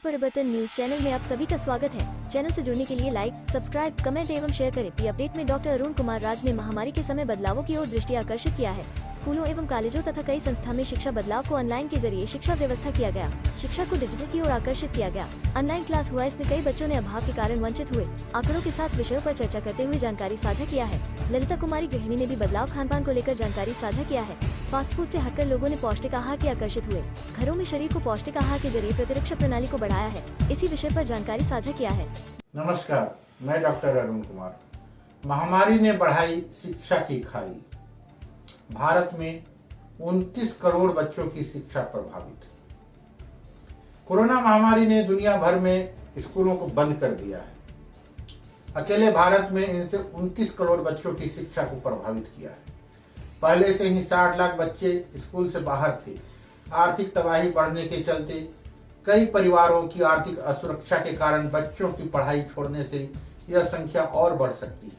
परिवर्तन news channel में आप सभी का स्वागत है। चैनल से जुड़ने के लिए लाइक, सब्सक्राइब, कमेंट एवं शेयर करें। पी अपडेट में डॉक्टर अरुण कुमार राज ने महामारी के समय बदलावों की ओर दृष्टि आकर्षित किया है। स्कूलों एवं कॉलेजों तथा कई संस्था में शिक्षा बदलाव को ऑनलाइन के जरिए शिक्षा व्यवस्था किया गया। शिक्षा को डिजिटल की ओर आकर्षित किया गया। ऑनलाइन क्लास हुआ, इसमें कई बच्चों ने अभाव के कारण वंचित हुए। आंकड़ों के साथ विषयों पर चर्चा करते हुए जानकारी साझा किया है। ललिता कुमारी गृहिणी ने भी बदलाव खान-पान को लेकर जानकारी साझा किया है। फास्ट फूड से हटकर लोगों ने पौष्टिक आहार की आकर्षित हुए। घरों में शरीर को पौष्टिक आहार के जरिए प्रतिरक्षा प्रणाली को बढ़ाया है। इसी विषय पर जानकारी साझा किया है। नमस्कार, मैं डॉक्टर अरुण कुमार। महामारी ने बढ़ाई शिक्षा की खाई। भारत में 29 करोड़ बच्चों की शिक्षा प्रभावित। कोरोना महामारी ने दुनिया भर में स्कूलों को बंद कर दिया है। अकेले भारत में इनसे 29 करोड़ बच्चों की शिक्षा को प्रभावित किया है। पहले से ही 60 लाख बच्चे स्कूल से बाहर थे। आर्थिक तबाही बढ़ने के चलते कई परिवारों की आर्थिक असुरक्षा के कारण बच्चों की पढ़ाई छोड़ने से यह संख्या और बढ़ सकती है।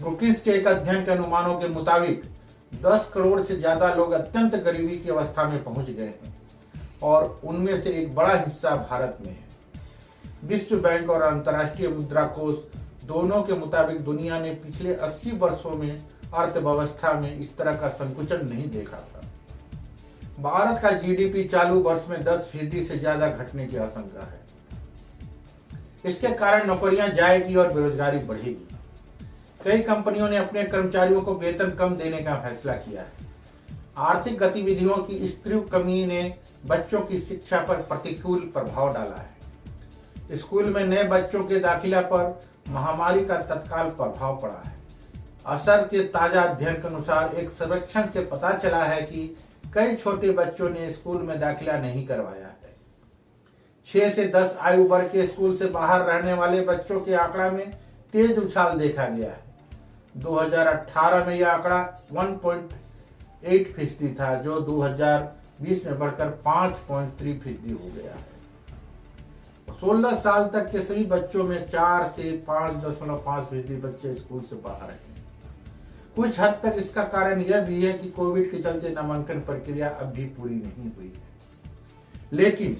ब्रुकिंस के एक अध्ययन के अनुमानों के मुताबिक 10 करोड़ से ज्यादा लोग अत्यंत गरीबी की अवस्था में पहुंच गए हैं और उनमें से एक बड़ा हिस्सा भारत में है। विश्व बैंक और अंतर्राष्ट्रीय मुद्रा कोष दोनों के मुताबिक दुनिया ने पिछले 80 वर्षों में अर्थव्यवस्था में इस तरह का संकुचन नहीं देखा था। भारत का जीडीपी चालू वर्ष में 10% से ज्यादा घटने की आशंका है। इसके कारण नौकरियां जाएगी और बेरोजगारी बढ़ेगी। कई कंपनियों ने अपने कर्मचारियों को वेतन कम देने का फैसला किया है। आर्थिक गतिविधियों की इस तीव्र कमी ने बच्चों की शिक्षा पर प्रतिकूल प्रभाव डाला है। स्कूल में नए बच्चों के दाखिला पर महामारी का तत्काल प्रभाव पड़ा है। असर के ताजा अध्ययन के अनुसार एक सर्वेक्षण से पता चला है कि कई छोटे बच्चों ने स्कूल में दाखिला नहीं करवाया है। 6 से 10 आयु वर्ग के स्कूल से बाहर रहने वाले बच्चों के आंकड़ा में तेज उछाल देखा गया है। 2018 में यह आंकड़ा 1.8% था, जो 2020 में बढ़कर 5.3% हो गया है। 16 साल तक के सभी बच्चों में 4 से 5.5% बच्चे स्कूल से बाहर हैं। कुछ हद तक इसका कारण यह भी है कि कोविड के चलते नामांकन प्रक्रिया अब भी पूरी नहीं हुई है। लेकिन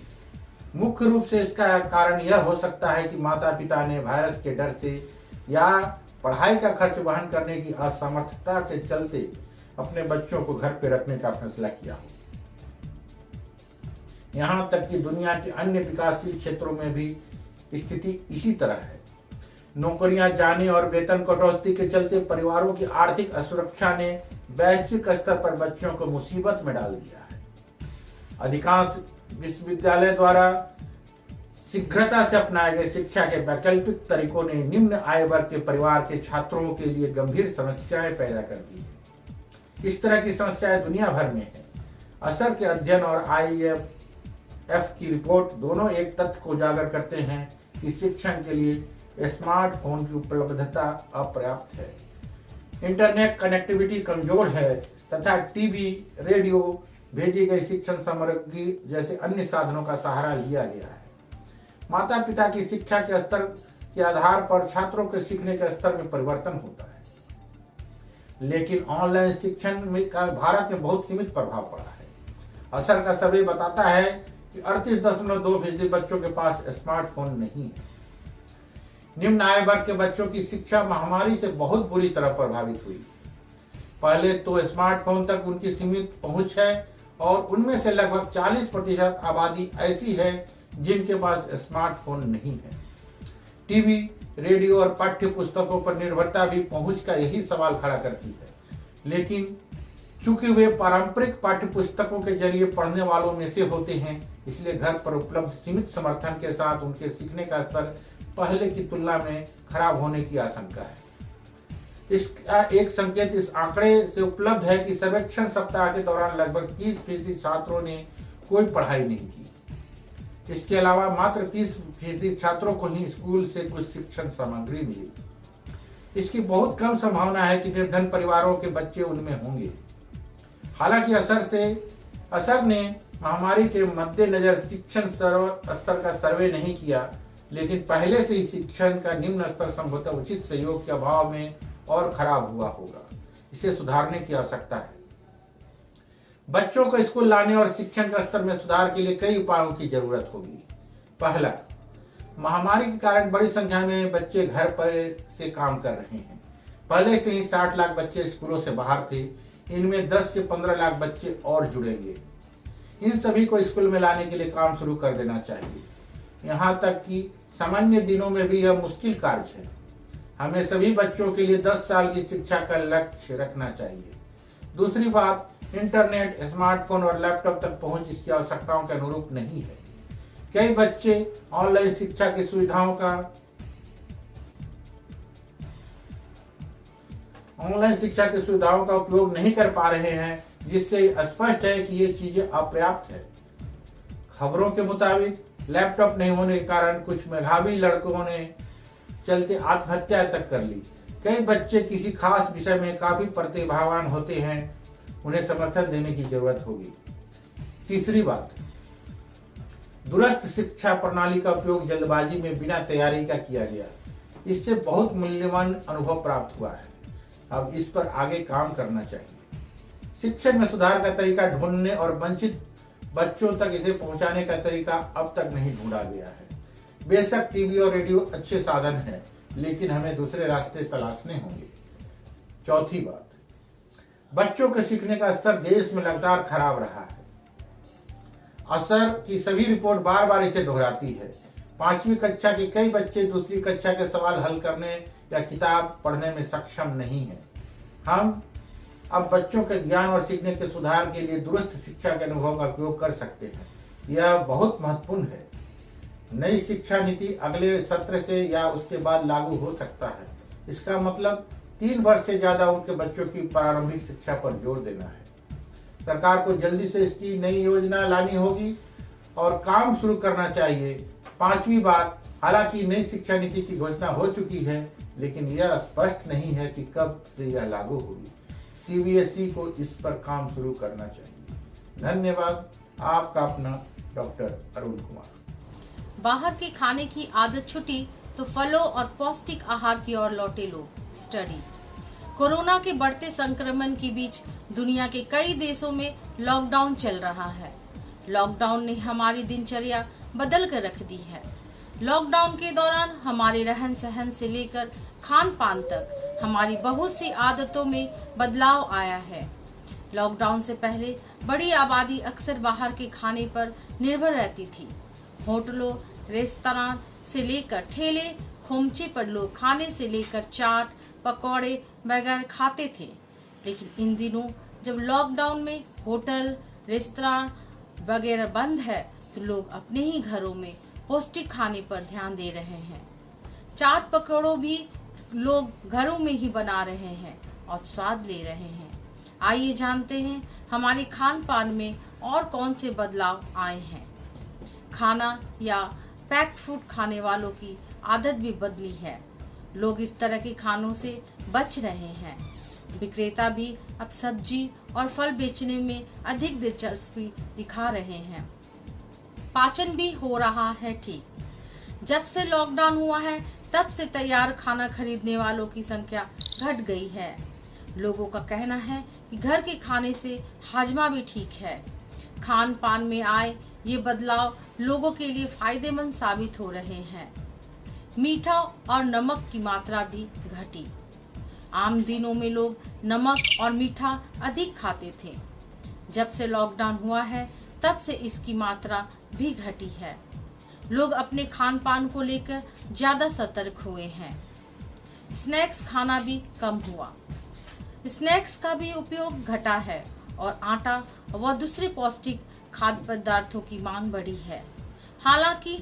मुख्य रूप से इसका कारण यह हो सकता है कि माता पिता ने वायरस के डर से या पढ़ाई का खर्च वहन करने की असमर्थता के चलते अपने बच्चों को घर पर रखने का फैसला किया हो। यहाँ तक कि दुनिया के अन्य विकासशील क्षेत्रों में भी स्थिति इसी तरह है। नौकरियां जाने और वेतन कटौती के चलते परिवारों की आर्थिक असुरक्षा ने वैश्विक स्तर पर बच्चों को मुसीबत में डाल दिया है। अधिकांश विश्वविद्यालय द्वारा शीघ्रता से अपनाए गए शिक्षा के वैकल्पिक तरीकों ने निम्न आय वर्ग के परिवार के छात्रों के लिए गंभीर समस्याएं पैदा कर दी है। इस तरह की समस्याएं दुनिया भर में है। असर के अध्ययन और IMF की रिपोर्ट दोनों एक तथ्य को उजागर करते हैं कि शिक्षण के लिए स्मार्टफोन की उपलब्धता अपर्याप्त है, इंटरनेट कनेक्टिविटी कमजोर है तथा टीवी, रेडियो, भेजी गई शिक्षण सामग्री जैसे अन्य साधनों का सहारा लिया गया है। माता पिता की शिक्षा के स्तर के आधार पर छात्रों के सीखने के स्तर में परिवर्तन होता है, लेकिन ऑनलाइन शिक्षण में का भारत में बहुत सीमित प्रभाव पड़ा है। असर का सर्वे बताता है कि 38.2% बच्चों के पास स्मार्टफोन नहीं है। निम्न आय वर्ग के बच्चों की शिक्षा महामारी से बहुत बुरी तरह प्रभावित हुई। पहले तो स्मार्टफोन तक उनकी सीमित पहुंच है और उनमें से लगभग 40% आबादी ऐसी है जिनके पास स्मार्टफोन नहीं है। टीवी, रेडियो और पाठ्य पुस्तकों पर निर्भरता भी पहुंच का यही सवाल खड़ा करती है। लेकिन चूंकि वे पारंपरिक पाठ्य पुस्तकों के जरिए पढ़ने वालों में से होते हैं, इसलिए घर पर उपलब्ध सीमित समर्थन के साथ उनके सीखने का स्तर पहले की तुलना में खराब होने की आशंका है। इसका एक संकेत इस आंकड़े से उपलब्ध है कि सर्वेक्षण सप्ताह के दौरान लगभग 30% छात्रों ने कोई पढ़ाई नहीं की। इसके अलावा मात्र 30% छात्रों को ही स्कूल से कुछ शिक्षण सामग्री मिली। इसकी बहुत कम संभावना है कि निर्धन परिवारों के बच्चे उनमें होंगे। हालांकि असर ने महामारी के मद्देनजर शिक्षण स्तर का सर्वे नहीं किया, लेकिन पहले से ही शिक्षण का निम्न स्तर संभवतः उचित सहयोग के अभाव में और खराब हुआ होगा। इसे सुधारने की आवश्यकता है। बच्चों को स्कूल लाने और शिक्षण के स्तर में सुधार के लिए कई उपायों की जरूरत होगी। पहला, महामारी के कारण बड़ी संख्या में बच्चे घर पर से काम कर रहे हैं। पहले से ही 60 लाख बच्चे स्कूलों से बाहर थे। इनमें 10 से 15 लाख बच्चे और जुड़ेंगे। इन सभी को स्कूल में लाने के लिए काम शुरू कर देना चाहिए। यहाँ तक कि सामान्य दिनों में भी यह मुश्किल कार्य है। हमें सभी बच्चों के लिए 10 साल की शिक्षा का लक्ष्य रखना चाहिए। दूसरी बात, इंटरनेट, स्मार्टफोन और लैपटॉप तक पहुंच इसकी आवश्यकताओं के अनुरूप नहीं है। कई बच्चे ऑनलाइन शिक्षा की सुविधाओं का उपयोग नहीं कर पा रहे हैं, जिससे स्पष्ट है कि ये चीजें अपर्याप्त है। खबरों के मुताबिक लैपटॉप नहीं होने के कारण कुछ मेधावी लड़कों ने चलते आत्महत्या तक कर ली। कई बच्चे किसी खास विषय में काफी प्रतिभावान होते हैं, उन्हें समर्थन देने की जरूरत होगी। तीसरी बात, दूरस्थ शिक्षा प्रणाली का उपयोग जल्दबाजी में बिना तैयारी का किया गया। इससे बहुत मूल्यवान अनुभव प्राप्त हुआ है। अब इस पर आगे काम करना चाहिए। शिक्षण में सुधार का तरीका ढूंढने और वंचित बच्चों तक इसे पहुंचाने का तरीका अब तक नहीं ढूंढा गया है। बेशक टीवी और रेडियो अच्छे साधन हैं, लेकिन हमें दूसरे रास्ते तलाशने होंगे। चौथी बात, बच्चों के सीखने का स्तर देश में लगातार खराब रहा है। असर की सभी रिपोर्ट बार बार इसे दोहराती है। 5वीं कक्षा के कई बच्चे दूसरी कक्षा के सवाल हल करने या किताब पढ़ने में सक्षम नहीं है। हम अब बच्चों के ज्ञान और सीखने के सुधार के लिए दूरस्थ शिक्षा के अनुभव का उपयोग कर सकते हैं। यह बहुत महत्वपूर्ण है। नई शिक्षा नीति अगले सत्र से या उसके बाद लागू हो सकता है। इसका मतलब 3 वर्ष से ज्यादा उम्र के बच्चों की प्रारंभिक शिक्षा पर जोर देना है। सरकार को जल्दी से इसकी नई योजना लानी होगी और काम शुरू करना चाहिए। 5वीं बात, हालांकि नई शिक्षा नीति की घोषणा हो चुकी है, लेकिन यह स्पष्ट नहीं है कि कब से यह लागू होगी। सीबीएसई को इस पर काम शुरू करना चाहिए। धन्यवाद। आपका अपना डॉक्टर अरुण कुमार। बाहर के खाने की आदत छुटी तो फलों और पौष्टिक आहार की ओर लौटे लोग। स्टडी। कोरोना के बढ़ते संक्रमण के बीच दुनिया के कई देशों में लॉकडाउन चल रहा है। लॉकडाउन ने हमारी दिनचर्या बदल कर रख दी है। लॉकडाउन के दौरान हमारे रहन सहन से लेकर खान पान तक हमारी बहुत सी आदतों में बदलाव आया है। लॉकडाउन से पहले बड़ी आबादी अक्सर बाहर के खाने पर निर्भर रहती थी। होटलों, रेस्तरां से लेकर ठेले खोमचे पर लोग खाने से लेकर चाट, पकौड़े वगैरह खाते थे। लेकिन इन दिनों जब लॉकडाउन में होटल, रेस्तरां वगैरह बंद है, तो लोग अपने ही घरों में पौष्टिक खाने पर ध्यान दे रहे हैं। चाट पकौड़ों भी लोग घरों में ही बना रहे हैं और स्वाद ले रहे हैं। आइए जानते हैं हमारे खान पान में और कौन से बदलाव आए हैं। खाना या पैक्ड फूड खाने वालों की आदत भी बदली है। लोग इस तरह के खानों से बच रहे हैं। विक्रेता भी अब सब्जी और फल बेचने में अधिक दिलचस्पी दिखा रहे हैं। पाचन भी हो रहा है ठीक। जब से लॉकडाउन हुआ है, तब से तैयार खाना खरीदने वालों की संख्या घट गई है। लोगों का कहना है कि घर के खाने से हाजमा भी ठीक है। खान पान में आए ये बदलाव लोगों के लिए फायदेमंद साबित हो रहे हैं। मीठा और नमक की मात्रा भी घटी। आम दिनों में लोग नमक और मीठा अधिक खाते थे। जब से लॉकडाउन हुआ है, तब से इसकी मात्रा भी घटी है। लोग अपने खान पान को लेकर ज्यादा सतर्क हुए हैं। स्नैक्स खाना भी कम हुआ। स्नैक्स का भी उपयोग घटा है और आटा व दूसरे पौष्टिक खाद्य पदार्थों की मांग बढ़ी है। हालांकि